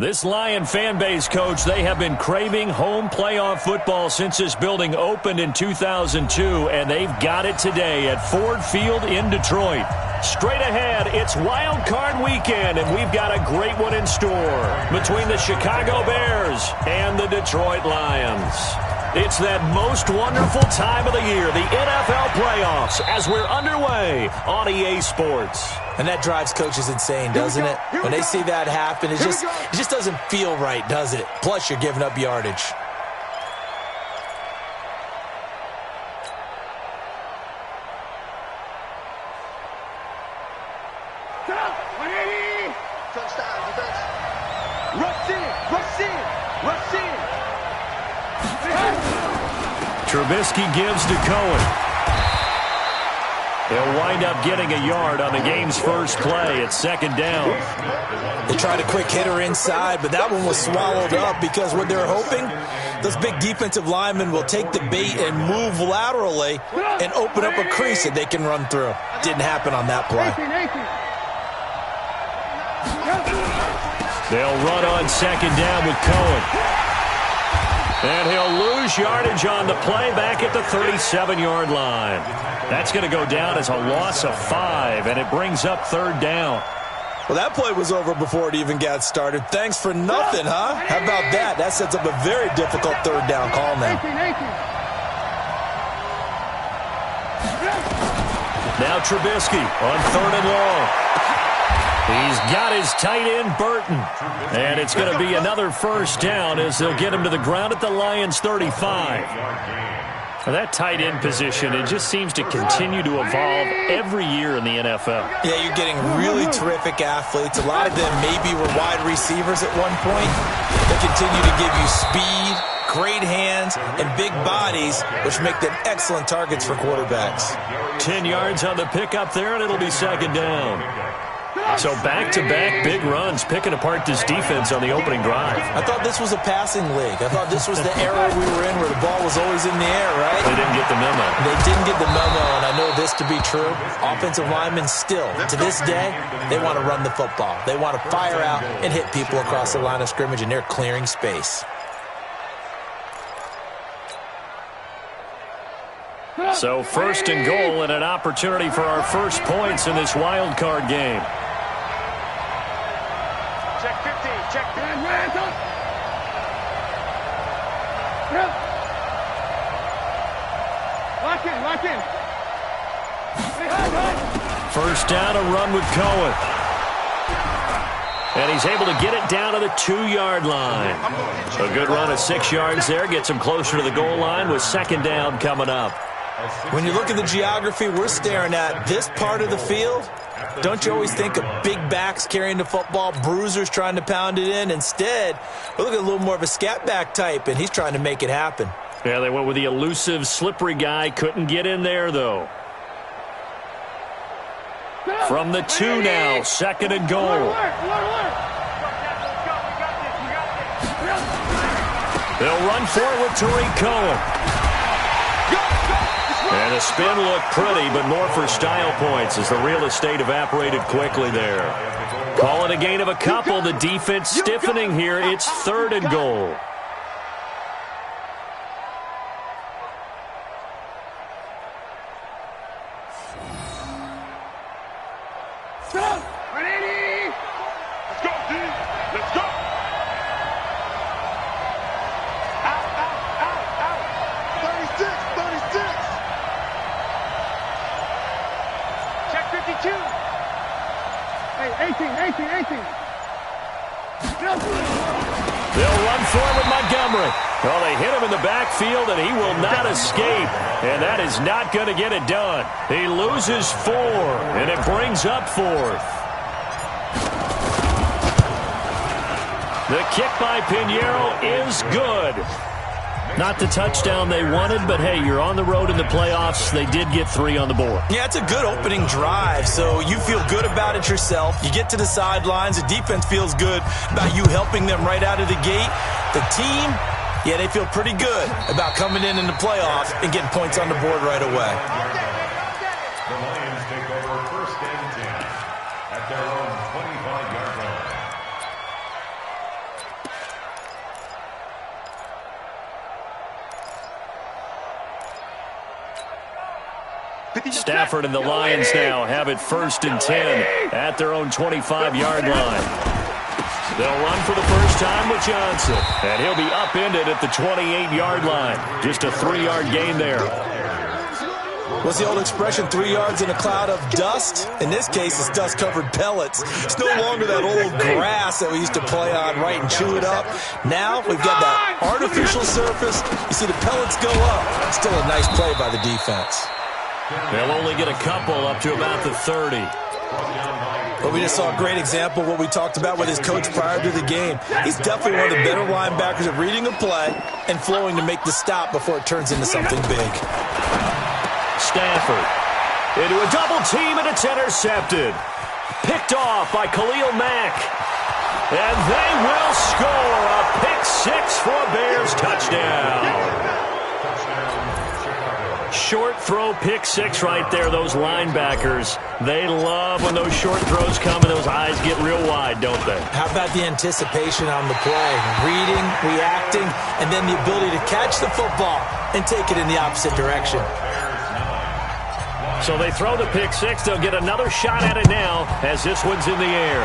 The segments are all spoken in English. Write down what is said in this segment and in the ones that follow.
This Lion fan base, Coach, they have been craving home playoff football since this building opened in 2002, and they've got it today at Ford Field in Detroit. Straight ahead, it's Wild Card Weekend, and we've got a great one in store between the Chicago Bears and the Detroit Lions. It's that most wonderful time of the year, the NFL playoffs, as we're underway on EA Sports. And that drives coaches insane, doesn't it? When they see that happen, it just doesn't feel right, does it? Plus, you're giving up yardage. Trubisky gives to Cohen. He'll wind up getting a yard on the game's first play. It's second down. They tried a quick hitter inside, but that one was swallowed up because what they're hoping, those big defensive linemen will take the bait and move laterally and open up a crease that they can run through. Didn't happen on that play. They'll run on second down with Cohen. And he'll lose yardage on the play back at the 37-yard line. That's going to go down as a loss of 5, and it brings up third down. Well, that play was over before it even got started. Thanks for nothing, huh? How about that? That sets up a very difficult third down call now. Now Trubisky on third and long. He's got his tight end, Burton. And it's going to be another first down as they'll get him to the ground at the Lions' 35. Now that tight end position, it just seems to continue to evolve every year in the NFL. Yeah, you're getting really terrific athletes. A lot of them maybe were wide receivers at one point. They continue to give you speed, great hands, and big bodies, which make them excellent targets for quarterbacks. 10 yards on the pickup there, and it'll be second down. So back-to-back big runs picking apart this defense on the opening drive. I thought this was a passing league. I thought this was the era we were in where the ball was always in the air, right? They didn't get the memo. They didn't get the memo, and I know this to be true. Offensive linemen still, to this day, they want to run the football. They want to fire out and hit people across the line of scrimmage, and they're clearing space. So first and goal and an opportunity for our first points in this wild card game. Check 50. Check 50. Lock in. Lock in. First down, a run with Cohen. And he's able to get it down to the 2-yard line. A good run of 6 yards there. Gets him closer to the goal line with second down coming up. When you look at the geography we're staring at, this part of the field, don't you always think of big backs carrying the football, bruisers trying to pound it in? Instead, we look at a little more of a scat back type, and he's trying to make it happen. Yeah, they went with the elusive, slippery guy. Couldn't get in there, though. From the 2 now, second and goal. They'll run forward with Tariq Cohen. And the spin looked pretty, but more for style points as the real estate evaporated quickly there. Call it a gain of a couple. The defense stiffening here. It's third and goal. They'll run forward with Montgomery. Well, they hit him in the backfield, and he will not escape. And that is not going to get it done. He loses 4, and it brings up 4th. The kick by Pinheiro is good. Not the touchdown they wanted, but hey, you're on the road in the playoffs. They did get 3 on the board. Yeah, it's a good opening drive, so you feel good about it yourself. You get to the sidelines. The defense feels good about you helping them right out of the gate. The team, yeah, they feel pretty good about coming in the playoffs and getting points on the board right away. The Lions take over first and 10 at their own 25-yard line. Stafford and the Lions now have it 1st and 10 at their own 25-yard line. They'll run for the first time with Johnson, and he'll be upended at the 28-yard line. Just a 3-yard gain there. What's the old expression, 3 yards in a cloud of dust? In this case, it's dust-covered pellets. It's no longer that old grass that we used to play on, right, and chew it up. Now we've got that artificial surface. You see the pellets go up. Still a nice play by the defense. They'll only get a couple up to about the 30. But we just saw a great example of what we talked about with his coach prior to the game. He's definitely one of the better linebackers at reading a play and flowing to make the stop before it turns into something big. Stafford into a double team, and it's intercepted. Picked off by Khalil Mack. And they will score a pick-6 for a Bears touchdown. Short throw, pick-6 right there. Those linebackers, they love when those short throws come and those eyes get real wide, don't they? How about the anticipation on the play? Reading, reacting, and then the ability to catch the football and take it in the opposite direction. So they throw the pick-6. They'll get another shot at it now as this one's in the air.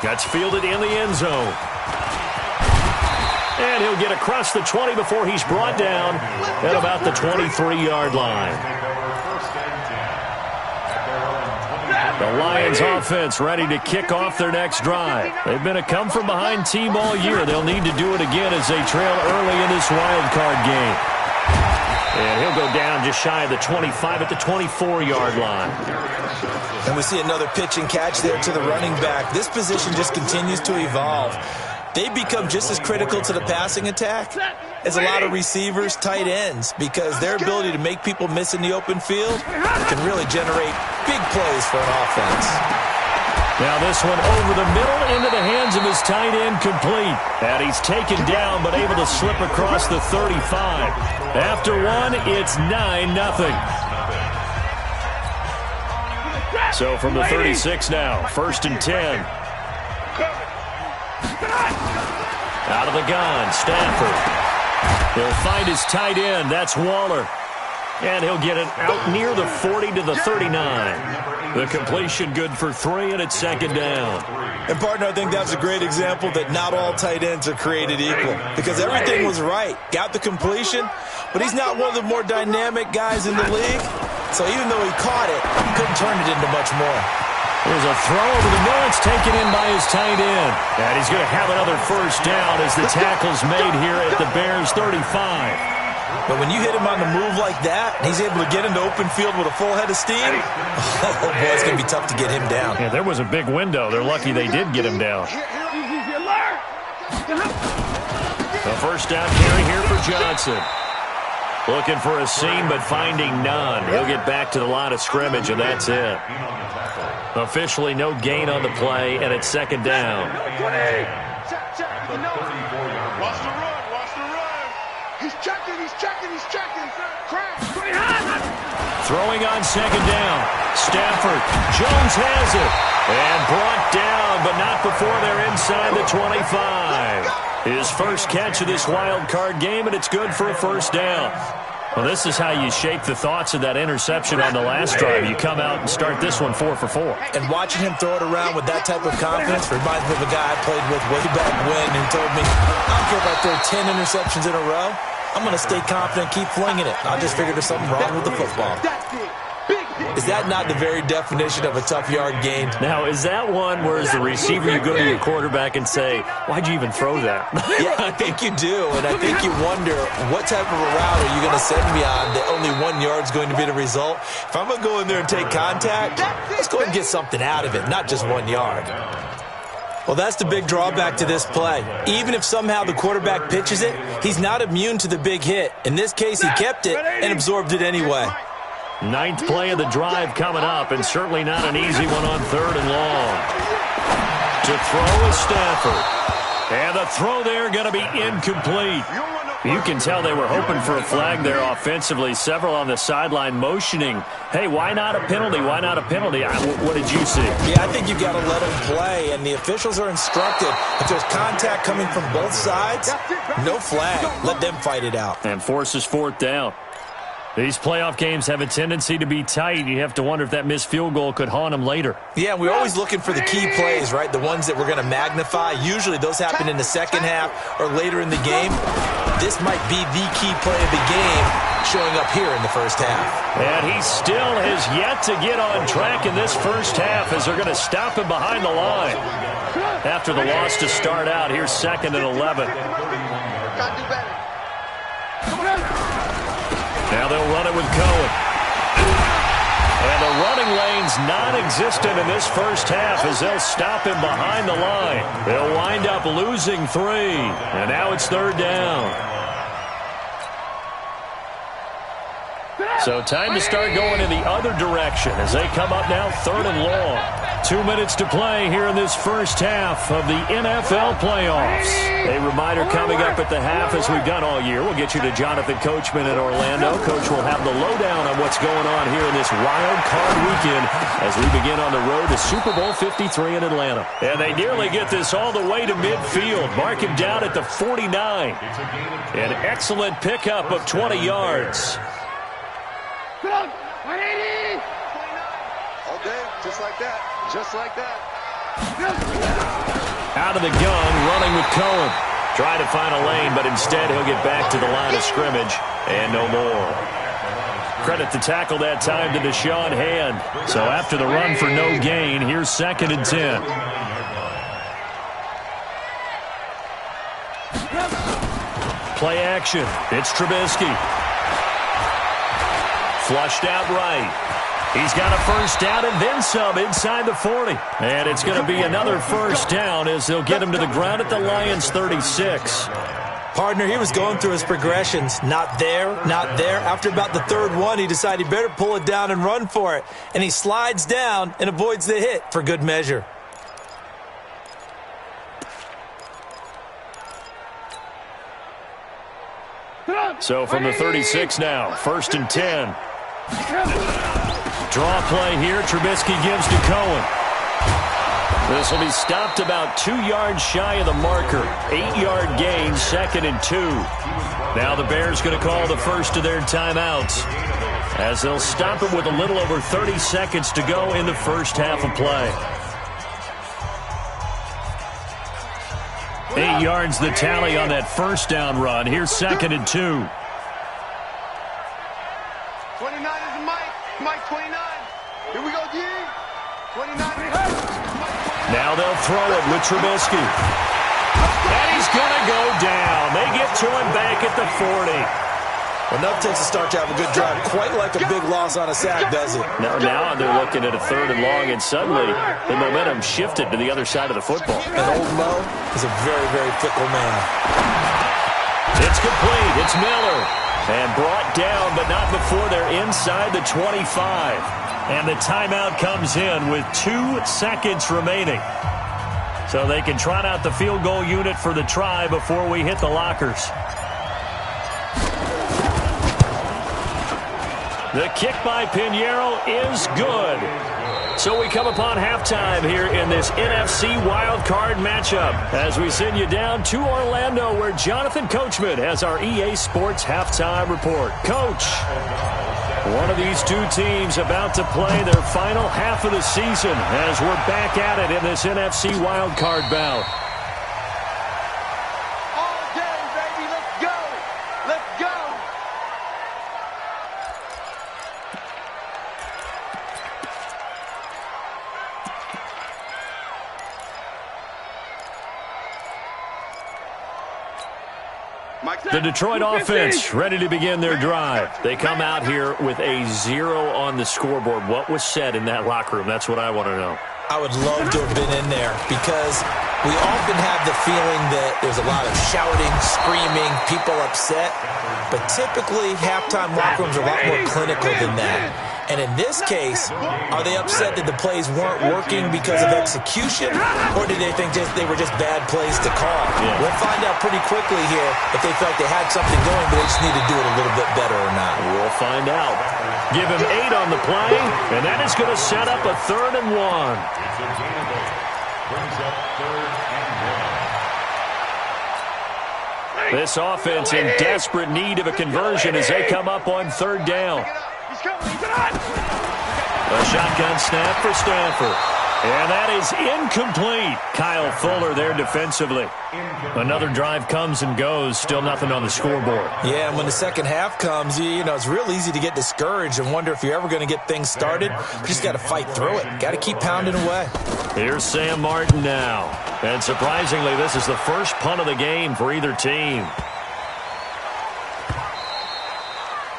That's fielded in the end zone. And he'll get across the 20 before he's brought down at about the 23-yard line. The Lions offense ready to kick off their next drive. They've been a come-from-behind team all year. They'll need to do it again as they trail early in this wild card game. And he'll go down just shy of the 25 at the 24-yard line. And we see another pitch and catch there to the running back. This position just continues to evolve. They become just as critical to the passing attack as a lot of receivers, tight ends, because their ability to make people miss in the open field can really generate big plays for an offense. Now this one over the middle into the hands of his tight end, complete. And he's taken down but able to slip across the 35. After one, it's 9-0. So from the 36 now, 1st and 10. Out of the gun, Stafford. He'll find his tight end. That's Waller. And he'll get it out near the 40 to the 39. The completion good for 3, and it's 2nd down. And, partner, I think that's a great example that not all tight ends are created equal, because everything was right. Got the completion, but he's not one of the more dynamic guys in the league. So even though he caught it, he couldn't turn it into much more. There's a throw over the middle. It's taken in by his tight end. And he's going to have another 1st down as the tackle's made here at the Bears' 35. But when you hit him on the move like that, and he's able to get into open field with a full head of steam, oh, boy, it's going to be tough to get him down. Yeah, there was a big window. They're lucky they did get him down. A 1st down carry here for Johnson. Looking for a seam, but finding none. He'll get back to the line of scrimmage, and that's it. Officially no gain on the play, and it's 2nd down. Watch the run. He's checking. Crash. Throwing on 2nd down. Stafford. Jones has it. And brought down, but not before they're inside the 25. His first catch of this wild card game, and it's good for a 1st down. Well, this is how you shape the thoughts of that interception on the last drive. You come out and start this one 4 for 4. And watching him throw it around with that type of confidence reminds me of a guy I played with way back when who told me, I don't care if I throw 10 interceptions in a row. I'm going to stay confident, keep flinging it. I'll just figure there's something wrong with the football. Is that not the very definition of a tough yard gain? Now, is that one where as the receiver you go to your quarterback and say, why'd you even throw that? Yeah, I think you do, and I think you wonder what type of a route are you going to send me on that only 1 yard's going to be the result? If I'm going to go in there and take contact, let's go and get something out of it, not just 1 yard. Well, that's the big drawback to this play. Even if somehow the quarterback pitches it, he's not immune to the big hit. In this case, he kept it and absorbed it anyway. 9th play of the drive coming up, and certainly not an easy one on 3rd and long. To throw is Stafford. And the throw there going to be incomplete. You can tell they were hoping for a flag there offensively. Several on the sideline motioning, hey, why not a penalty? Why not a penalty? What did you see? Yeah, I think you got to let him play, and the officials are instructed. If there's contact coming from both sides, no flag. Let them fight it out. And forces 4th down. These playoff games have a tendency to be tight. You have to wonder if that missed field goal could haunt them later. Yeah, we're always looking for the key plays, right? The ones that we're going to magnify. Usually those happen in the second half or later in the game. This might be the key play of the game showing up here in the first half. And he still has yet to get on track in this first half as they're going to stop him behind the line. After the loss to start out, here's 2nd and 11. Now they'll run it with Cohen. And the running lane's non-existent in this first half as they'll stop him behind the line. They'll wind up losing 3. And now it's 3rd down. So time to start going in the other direction as they come up now 3rd and long. 2 minutes to play here in this first half of the NFL playoffs. A reminder coming up at the half, as we've done all year. We'll get you to Jonathan Coachman in Orlando. Coach will have the lowdown on what's going on here in this wild card weekend as we begin on the road to Super Bowl 53 in Atlanta. And they nearly get this all the way to midfield. Mark him down at the 49. An excellent pickup of 20 yards. All day, just like that. Just like that. Out of the gun, running with Cohen. Trying to find a lane, but instead he'll get back to the line of scrimmage and no more. Credit the tackle that time to Deshaun Hand. So after the run for no gain, here's 2nd and 10. Play action. It's Trubisky. Flushed out right. He's got a first down and then some inside the 40. And it's going to be another first down as they'll get him to the ground at the Lions' 36. Partner, he was going through his progressions. Not there, not there. After about the 3rd one, he decided he better pull it down and run for it. And he slides down and avoids the hit for good measure. So from the 36 now, 1st and 10. Draw play here. Trubisky gives to Cohen. This will be stopped about 2 yards shy of the marker. 8-yard gain, 2nd and 2. Now the Bears going to call the first of their timeouts as they'll stop it with a little over 30 seconds to go in the first half of play. 8 yards the tally on that first down run. Here's 2nd and 2. 29 is Mike. Mike 29. Here we go, D. 29. Now they'll throw it with Trubisky. And he's going to go down. They get to him back at the 40. Enough takes a start to have a good drive. Quite like a big loss on a sack, does it? Now they're looking at a 3rd and long, and suddenly the momentum shifted to the other side of the football. And old Mo is a very, very fickle man. It's complete. It's Miller. And brought down, but not before they're inside the 25. And the timeout comes in with 2 seconds remaining. So they can trot out the field goal unit for the try before we hit the lockers. The kick by Pinheiro is good. So we come upon halftime here in this NFC wildcard matchup as we send you down to Orlando where Jonathan Coachman has our EA Sports halftime report. Coach, one of these two teams about to play their final half of the season as we're back at it in this NFC wildcard bout. All day, baby. Let's go. Let's go. The Detroit offense ready to begin their drive. They come out here with a 0 on the scoreboard. What was said in that locker room? That's what I want to know. I would love to have been in there because we often have the feeling that there's a lot of shouting, screaming, people upset. But typically, halftime locker rooms are a lot more clinical than that. And in this case, are they upset that the plays weren't working because of execution, or did they think they were just bad plays to call? Yeah. We'll find out pretty quickly here if they felt they had something going, but they just need to do it a little bit better or not. We'll find out. Give him 8 on the play, and that is going to set up a 3rd and 1. Brings up 3rd and 1. This offense in desperate need of a conversion as they come up on third down. A shotgun snap for Stanford. And that is incomplete. Kyle Fuller there defensively. Another drive comes and goes. Still nothing on the scoreboard. Yeah, and when the second half comes, you know, it's real easy to get discouraged and wonder if you're ever going to get things started. You just got to fight through it. Got to keep pounding away. Here's Sam Martin now. And surprisingly, this is the first punt of the game for either team.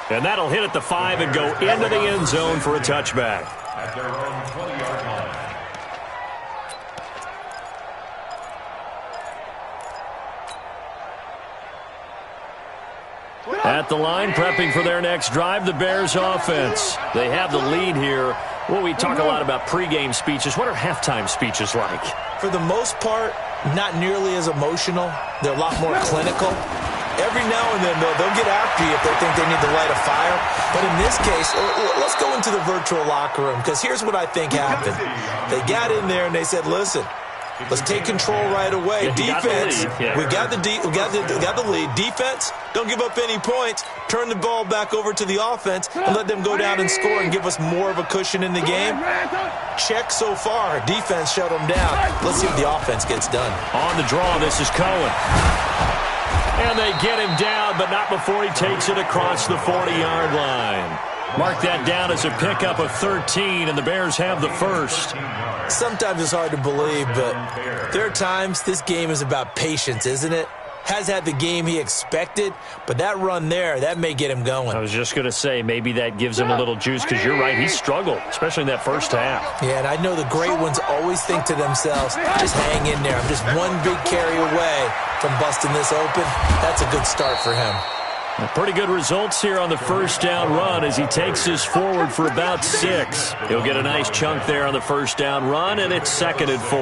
And that'll hit at the 5 and go into the end zone for a touchback. At their own 20-yard line. At the line, prepping for their next drive, the Bears offense. They have the lead here. Well, we talk a lot about pregame speeches. What are halftime speeches like? For the most part, not nearly as emotional. They're a lot more clinical. Every now and then, they'll get after you if they think they need to light a fire. But in this case, let's go into the virtual locker room, because here's what I think happened. They got in there and they said, listen, let's take control right away. Defense, we got the lead. Defense, don't give up any points. Turn the ball back over to the offense and let them go down and score and give us more of a cushion in the game. Check so far. Defense shut them down. Let's see what the offense gets done. On the draw, this is Cohen. And they get him down, but not before he takes it across the 40-yard line. Mark that down as a pickup of 13, and the Bears have the first. Sometimes it's hard to believe, but there are times this game is about patience, isn't it? Has had the game he expected, but that run there, that may get him going. I was just going to say, maybe that gives him a little juice, because you're right, he struggled, especially in that first half. Yeah, and I know the great ones always think to themselves, just hang in there. I'm just one big carry away from busting this open. That's a good start for him. Pretty good results here on the first down run as he takes this forward for about 6. He'll get a nice chunk there on the first down run, and it's 2nd and 4.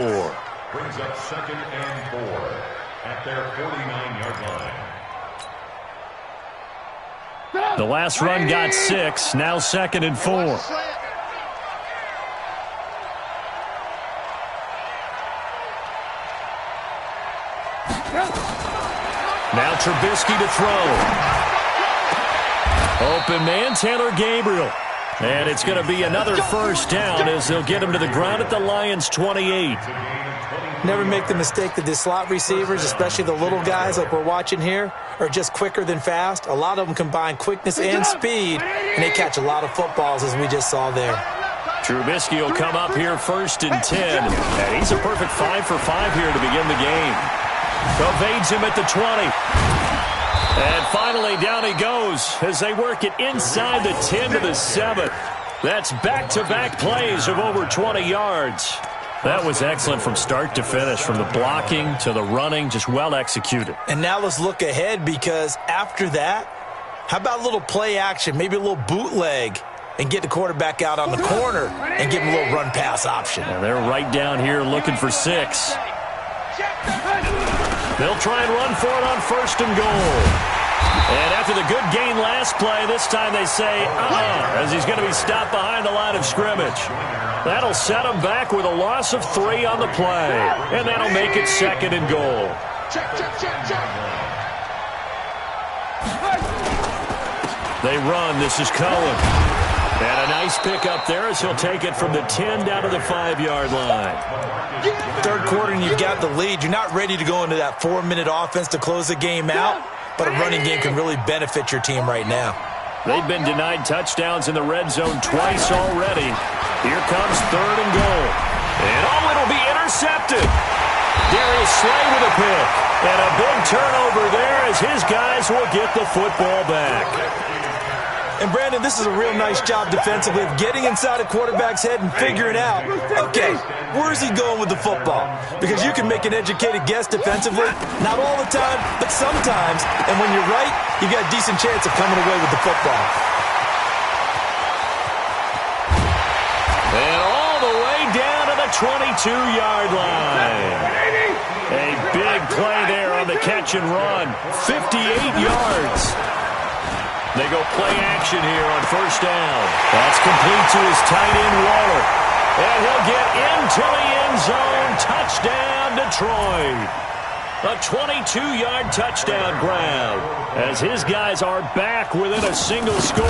Brings up 2nd and 4 at their 49-yard line. The last run got 6, now 2nd and 4. Now Trubisky to throw. Open man, Taylor Gabriel. And it's going to be another first down as they'll get him to the ground at the Lions' 28. Never make the mistake that the slot receivers, especially the little guys like we're watching here, are just quicker than fast. A lot of them combine quickness and speed, and they catch a lot of footballs, as we just saw there. Trubisky will come up here 1st and 10. And he's a perfect 5 for 5 here to begin the game. Evades him at the 20. And finally, down he goes as they work it inside the 10 to the 7. That's back-to-back plays of over 20 yards. That was excellent from start to finish, from the blocking to the running, just well executed. And now let's look ahead, because after that, how about a little play action, maybe a little bootleg, and get the quarterback out on the corner and give him a little run-pass option. And they're right down here looking for 6. They'll try and run for it on 1st and goal. And after the good gain last play, this time they say, as he's going to be stopped behind the line of scrimmage. That'll set him back with a loss of 3 on the play. And that'll make it 2nd and goal. They run. This is Cohen. And a nice pickup there as he'll take it from the 10 down to the 5-yard line. Third quarter and you've got the lead. You're not ready to go into that 4-minute offense to close the game out, but a running game can really benefit your team right now. They've been denied touchdowns in the red zone twice already. Here comes 3rd and goal. And it'll be intercepted. Darius Slay with a pick. And a big turnover there as his guys will get the football back. And, Brandon, this is a real nice job defensively of getting inside a quarterback's head and figuring out, okay, where's he going with the football? Because you can make an educated guess defensively, not all the time, but sometimes. And when you're right, you've got a decent chance of coming away with the football. And all the way down to the 22-yard line. A big play there on the catch and run. 58 yards. They go play action here on 1st down. That's complete to his tight end, Waller. And he'll get into the end zone. Touchdown, Detroit. A 22-yard touchdown grab as his guys are back within a single score.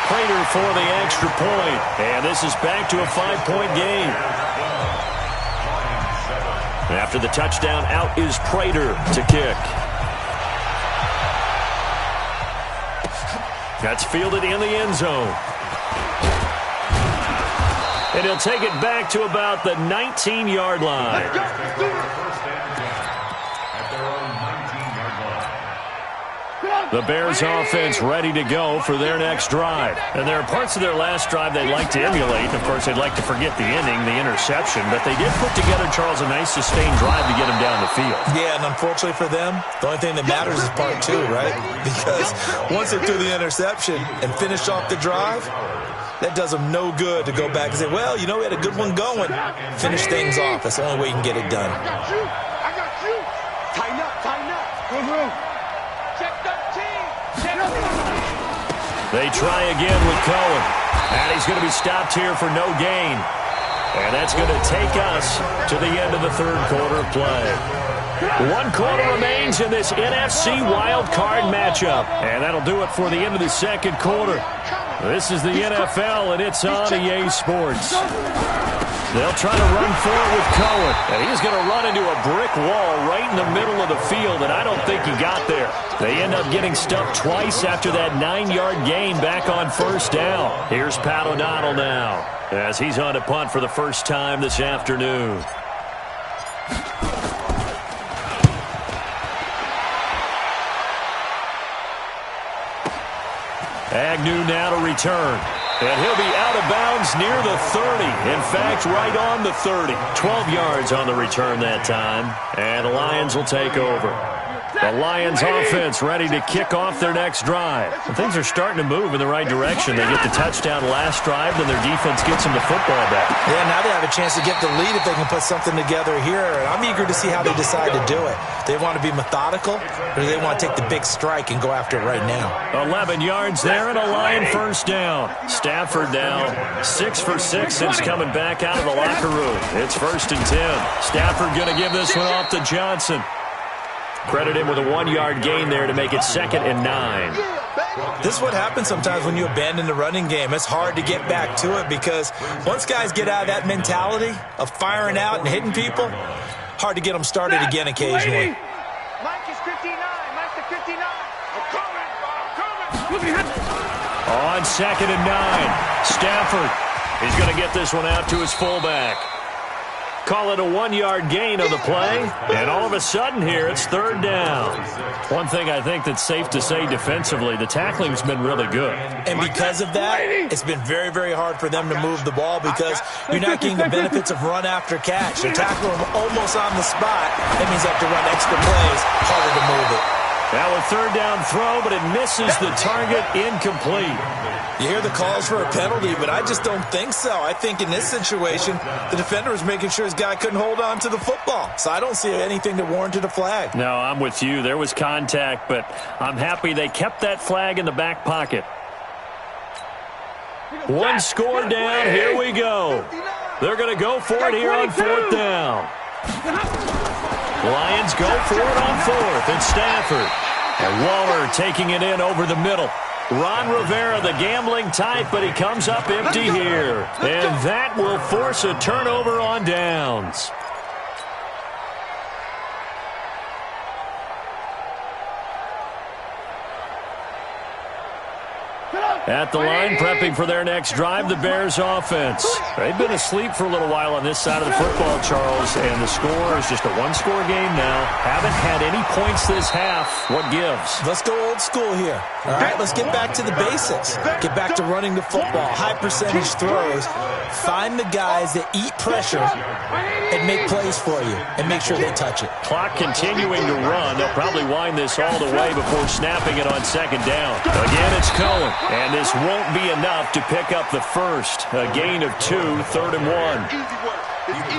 Prater for the extra point, and this is back to a 5-point game. After the touchdown, out is Prater to kick. That's fielded in the end zone. And he'll take it back to about the 19-yard line. The Bears offense ready to go for their next drive. And there are parts of their last drive they'd like to emulate. Of course, they'd like to forget the inning, the interception. But they did put together, Charles, a nice sustained drive to get them down the field. Yeah, and unfortunately for them, the only thing that matters is part two, right? Because once they threw the interception and finished off the drive, that does them no good to go back and say, well, you know, we had a good one going. Finish things off. That's the only way you can get it done. I got you. Tighten up, tighten up. Check 13. Check 13. They try again with Cohen. And he's going to be stopped here for no gain. And that's going to take us to the end of the third quarter of play. 1 quarter remains in this NFC wild card matchup. And that'll do it for the end of the second quarter. This is the NFL, and it's on EA Sports. They'll try to run forward with Cohen, and he's going to run into a brick wall right in the middle of the field, and I don't think he got there. They end up getting stuffed twice after that 9-yard gain back on first down. Here's Pat O'Donnell now, as he's on to punt for the first time this afternoon. Agnew now to return. And he'll be out of bounds near the 30. In fact, right on the 30. 12 yards on the return that time. And the Lions will take over. The Lions offense ready to kick off their next drive. And things are starting to move in the right direction. They get the touchdown last drive, then their defense gets them the football back. Yeah, now they have a chance to get the lead if they can put something together here. And I'm eager to see how they decide to do it. Do they want to be methodical, or do they want to take the big strike and go after it right now? 11 yards there and a Lion first down. Stafford now 6 for 6 since coming back out of the locker room. It's 1st and 10. Stafford going to give this one off to Johnson. Credit him with a 1-yard gain there to make it 2nd and 9. This is what happens sometimes when you abandon the running game. It's hard to get back to it because once guys get out of that mentality of firing out and hitting people, hard to get them started again occasionally. Mike is 59. Mike's the 59. I'm coming. On 2nd and 9, Stafford. He's going to get this one out to his fullback. Call it a 1-yard gain on the play, and all of a sudden here it's 3rd down. One thing I think that's safe to say defensively, the tackling's been really good. And because of that, it's been very, very hard for them to move the ball because you're not getting the benefits of run after catch. They're tackling them almost on the spot. That means they have to run extra plays, harder to move it. Now a 3rd down throw, but it misses the target, incomplete. You hear the calls for a penalty, but I just don't think so. I think in this situation, the defender was making sure his guy couldn't hold on to the football. So I don't see anything that warranted a flag. No, I'm with you. There was contact, but I'm happy they kept that flag in the back pocket. 1 score down. Here we go. They're going to go for it here on 4th down. Lions go for it on 4th. It's Stafford. And Waller taking it in over the middle. Ron Rivera, the gambling type, but he comes up empty here. And that will force a turnover on downs. At the line, prepping for their next drive, the Bears offense. They've been asleep for a little while on this side of the football, Charles, and the score is just a 1-score game now. Haven't had any points this half. What gives? Let's go old school here. All right, let's get back to the basics. Get back to running the football, high percentage throws. Find the guys that eat pressure and make plays for you and make sure they touch it. Clock continuing to run. They'll probably wind this all the way before snapping it on 2nd down. Again, it's Cohen. And this won't be enough to pick up the first. A gain of 2, 3rd and 1.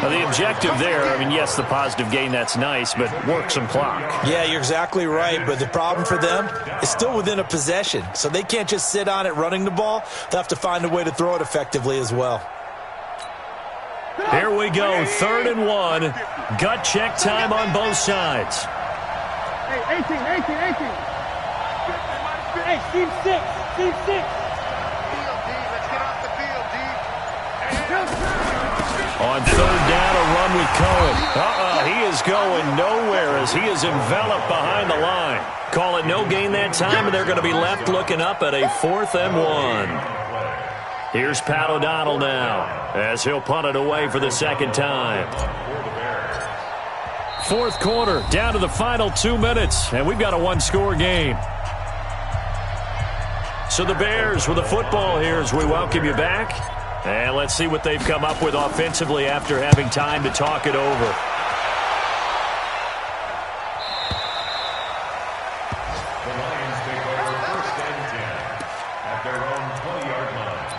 Now, the objective there, I mean, yes, the positive gain, that's nice, but work some clock. Yeah, you're exactly right, but the problem for them is still within a possession, so they can't just sit on it running the ball. They'll have to find a way to throw it effectively as well. Here we go, 3rd and 1. Gut check time on both sides. Hey, 18. Hey, team 6. Let's get off the field, D. On 3rd down, a run with Cohen. He is going nowhere as he is enveloped behind the line. Call it no gain that time, and they're going to be left looking up at a 4th and 1. Here's Pat O'Donnell now as he'll punt it away for the 2nd time. 4th quarter, down to the final 2 minutes, and we've got a 1-score game. So the Bears with the football here as we welcome you back. And let's see what they've come up with offensively after having time to talk it over. The Lions take over 1st and 10 at their own 20-yard line.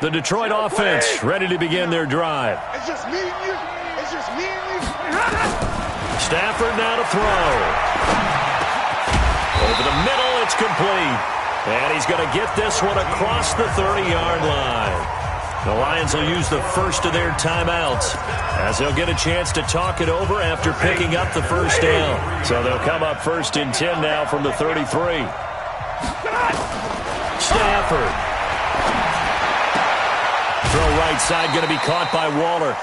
The Detroit offense ready to begin their drive. It's just me and you. Stafford now to throw. Over the middle, it's complete. And he's going to get this one across the 30-yard line. The Lions will use the first of their timeouts as they'll get a chance to talk it over after picking up the 1st down. So they'll come up 1st and 10 now from the 33. Stafford. Throw right side going to be caught by Waller.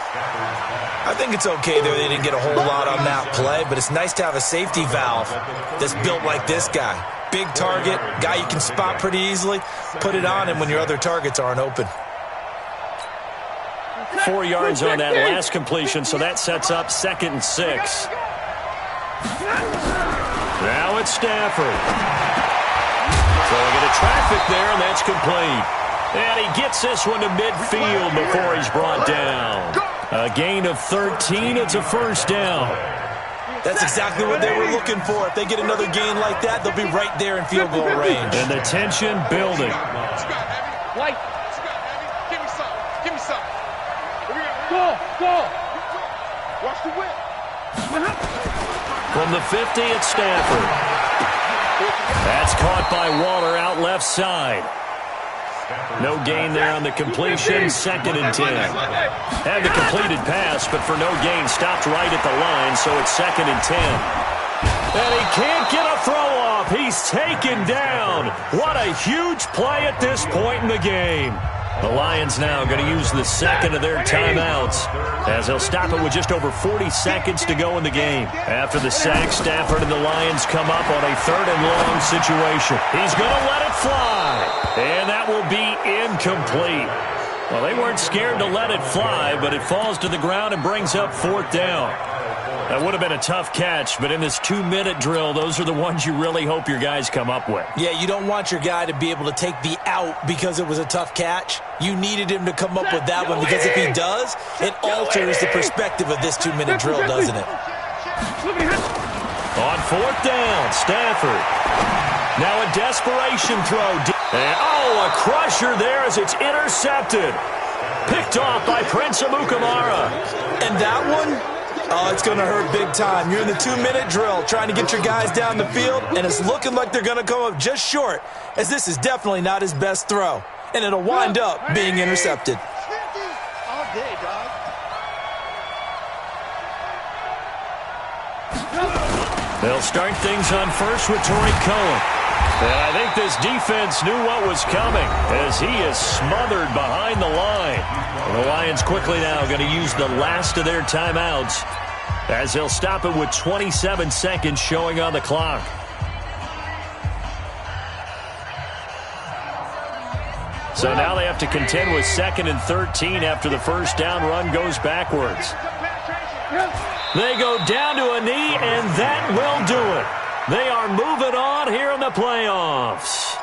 I think it's okay there. They didn't get a whole lot on that play, but it's nice to have a safety valve that's built like this guy. Big target, guy you can spot pretty easily. Put it on him when your other targets aren't open. 4 yards on that last completion, so that sets up 2nd and 6. Now it's Stafford. Throwing into traffic there, and that's complete. And he gets this one to midfield before he's brought down. A gain of 13. It's a 1st down. That's exactly what they were looking for. If they get another gain like that, they'll be right there in field goal range. And the tension building. White. Give me some. Go. Watch the whip. From the 50, it's Stafford. That's caught by Waller out left side. No gain there on the completion, 2nd and 10. Had the completed pass, but for no gain, stopped right at the line, so it's 2nd and 10. And he can't get a throw off. He's taken down. What a huge play at this point in the game. The Lions now going to use the 2nd of their timeouts as they'll stop it with just over 40 seconds to go in the game. After the sack, Stafford and the Lions come up on a 3rd and long situation. He's going to let it fly, and that will be incomplete. Well, they weren't scared to let it fly, but it falls to the ground and brings up 4th down. That would have been a tough catch, but in this 2-minute drill, those are the ones you really hope your guys come up with. Yeah, you don't want your guy to be able to take the out because it was a tough catch. You needed him to come up with that one because if he does, it alters the perspective of this 2-minute drill, doesn't it? On 4th down, Stafford. Now a desperation throw. And, a crusher there as it's intercepted. Picked off by Prince Amukamara. And that one? Oh, it's going to hurt big time. You're in the 2-minute drill trying to get your guys down the field, and it's looking like they're going to come up just short, as this is definitely not his best throw. And it'll wind up being intercepted. All day, dog. They'll start things on first with Torrey Cohen. And I think this defense knew what was coming as he is smothered behind the line. And the Lions quickly now going to use the last of their timeouts as they'll stop it with 27 seconds showing on the clock. So now they have to contend with 2nd and 13 after the 1st down run goes backwards. They go down to a knee, and that will do it. They are moving on here in the playoffs.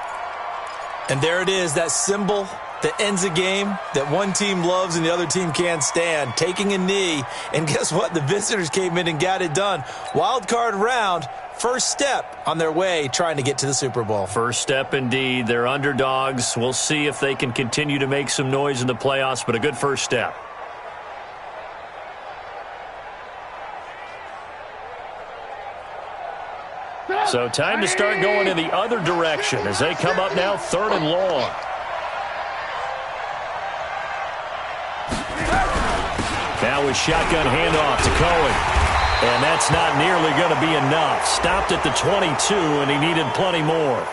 And there it is, that symbol that ends a game that one team loves and the other team can't stand, taking a knee. And guess what? The visitors came in and got it done. Wild card round, first step on their way trying to get to the Super Bowl. First step indeed. They're underdogs. We'll see if they can continue to make some noise in the playoffs, but a good first step. So time to start going in the other direction as they come up now 3rd and long. Now with shotgun handoff to Cohen. And that's not nearly going to be enough. Stopped at the 22, and he needed plenty more.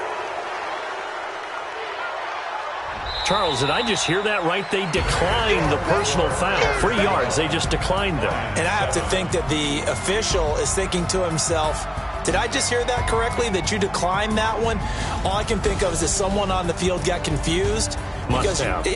Charles, did I just hear that right? They declined the personal foul. 3 yards, they just declined them. And I have to think that the official is thinking to himself, did I just hear that correctly, that you declined that one? All I can think of is that someone on the field got confused. Must have.